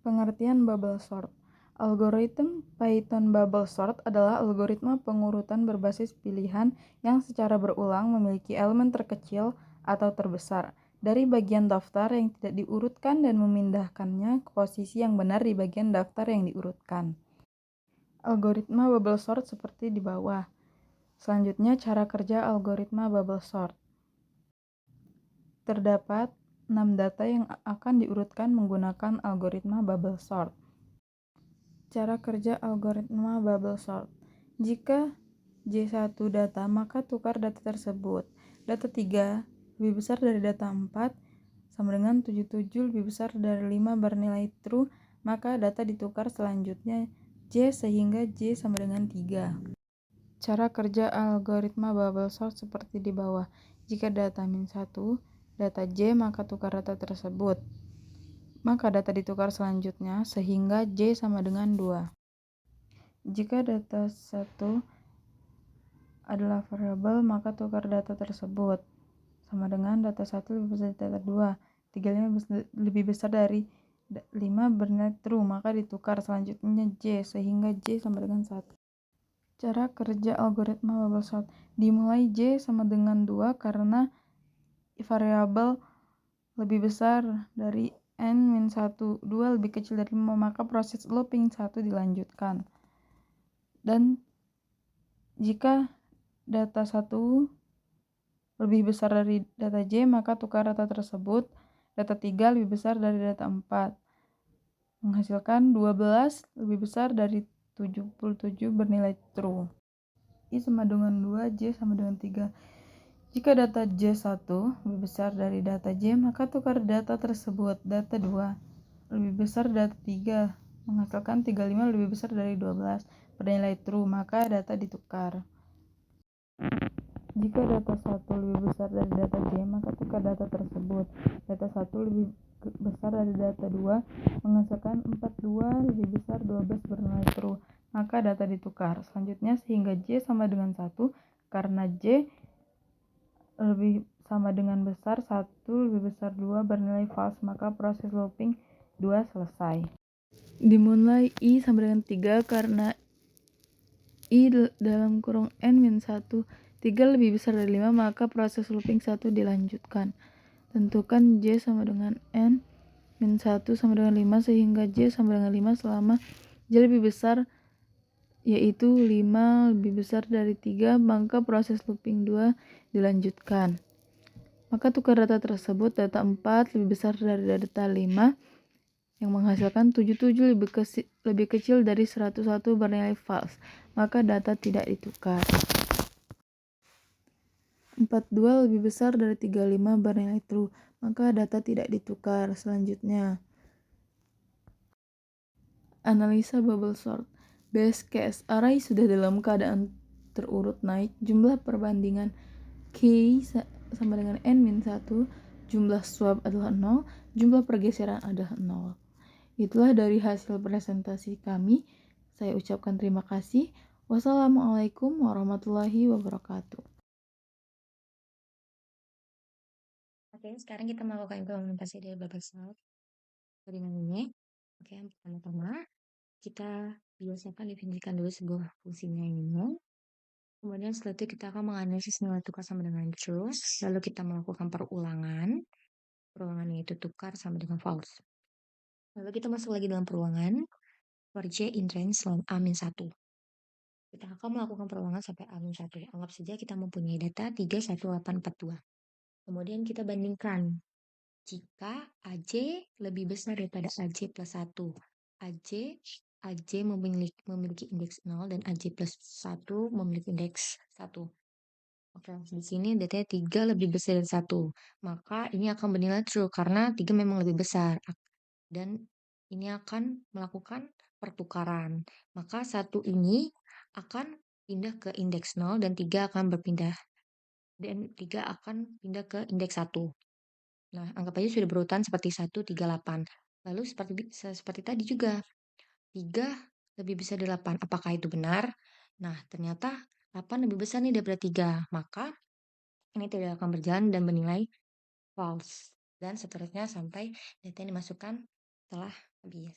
Pengertian bubble sort. Algoritma Python bubble sort adalah algoritma pengurutan berbasis pilihan yang secara berulang memiliki elemen terkecil atau terbesar dari bagian daftar yang tidak diurutkan dan memindahkannya ke posisi yang benar di bagian daftar yang diurutkan. Algoritma bubble sort seperti di bawah. Selanjutnya, cara kerja algoritma bubble sort. Terdapat 6 data yang akan diurutkan menggunakan algoritma bubble sort. Cara kerja algoritma bubble sort. Jika J1 data, maka tukar data tersebut. Data 3 lebih besar dari data 4 sama dengan 77 lebih besar dari 5 bernilai true, maka data ditukar selanjutnya J sehingga J sama dengan 3. Cara kerja algoritma bubble sort seperti di bawah. Jika data min 1, data J, maka tukar data tersebut. Maka data ditukar selanjutnya sehingga J sama dengan 2. Jika data 1 adalah variabel, maka tukar data tersebut sama dengan data 1 lebih besar dari data 2. 35 lebih besar dari 5 bernilai true, maka ditukar selanjutnya J sehingga J sama dengan 1. Cara kerja algoritma bubble sort. Dimulai J sama dengan 2 karena variabel lebih besar dari n-1, 2 lebih kecil dari 5, maka proses looping 1 dilanjutkan. Dan jika data 1 lebih besar dari data J, maka tukar data tersebut. Data 3 lebih besar dari data 4, menghasilkan 12 lebih besar dari 77 bernilai true. I sama dengan 2, J sama dengan 3. Jika data J1 lebih besar dari data J, maka tukar data tersebut. Data 2 lebih besar dari data 3, menghasilkan 35 lebih besar dari 12 bernilai true, maka data ditukar. Jika data 1 lebih besar dari data J, maka tukar data tersebut. Data 1 lebih besar dari data 2, menghasilkan 42 lebih besar 12 bernilai true, maka data ditukar. Selanjutnya sehingga J sama dengan 1, karena J lebih sama dengan besar 1 lebih besar 2 bernilai false, maka proses looping 2 selesai. Dimulai I sama dengan 3 karena I dalam kurung n-1 3 lebih besar dari 5, maka proses looping 1 dilanjutkan. Tentukan J sama dengan n-1 sama dengan 5 sehingga J sama dengan 5 selama J lebih besar yaitu 5 lebih besar dari 3, maka proses looping 2 dilanjutkan. Maka tukar data tersebut, data 4 lebih besar dari data 5 yang menghasilkan 77 lebih kecil dari 101 bernilai false, maka data tidak ditukar. 42 lebih besar dari 35 bernilai true, maka data tidak ditukar. Selanjutnya, analisa bubble sort. Base case array sudah dalam keadaan terurut naik, jumlah perbandingan K sama dengan n-1, jumlah swap adalah 0, jumlah pergeseran adalah 0. Itulah dari hasil presentasi kami. Saya ucapkan terima kasih. Wassalamualaikum warahmatullahi wabarakatuh. Oke, sekarang kita melakukan implementasi dari bubble sort dengan ini. Oke, yang pertama-tama kita biasakan definisikan dulu sebuah fungsinya ini. Kemudian setelah itu kita akan menganalisis nilai tukar sama dengan true. Lalu kita melakukan perulangan. Perulangannya itu tukar sama dengan false. Lalu kita masuk lagi dalam perulangan. For J in range A-1. Kita akan melakukan perulangan sampai A-1. Anggap saja kita mempunyai data 31842. Kemudian kita bandingkan. Jika AJ lebih besar daripada AJ plus 1, AJ memiliki indeks 0 dan AJ plus 1 memiliki indeks 1. Oke, di sini datanya 3 lebih besar dari 1. Maka ini akan bernilai true karena 3 memang lebih besar. Dan ini akan melakukan pertukaran. Maka 1 ini akan pindah ke indeks 0 dan 3 akan berpindah. Dan 3 akan pindah ke indeks 1. Nah, anggap aja sudah berurutan seperti 1, 3, 8. Lalu seperti tadi juga, 3 lebih besar dari 8. Apakah itu benar? Nah, ternyata 8 lebih besar nih daripada 3. Maka ini tidak akan berjalan dan bernilai false. Dan seterusnya sampai data yang dimasukkan telah habis.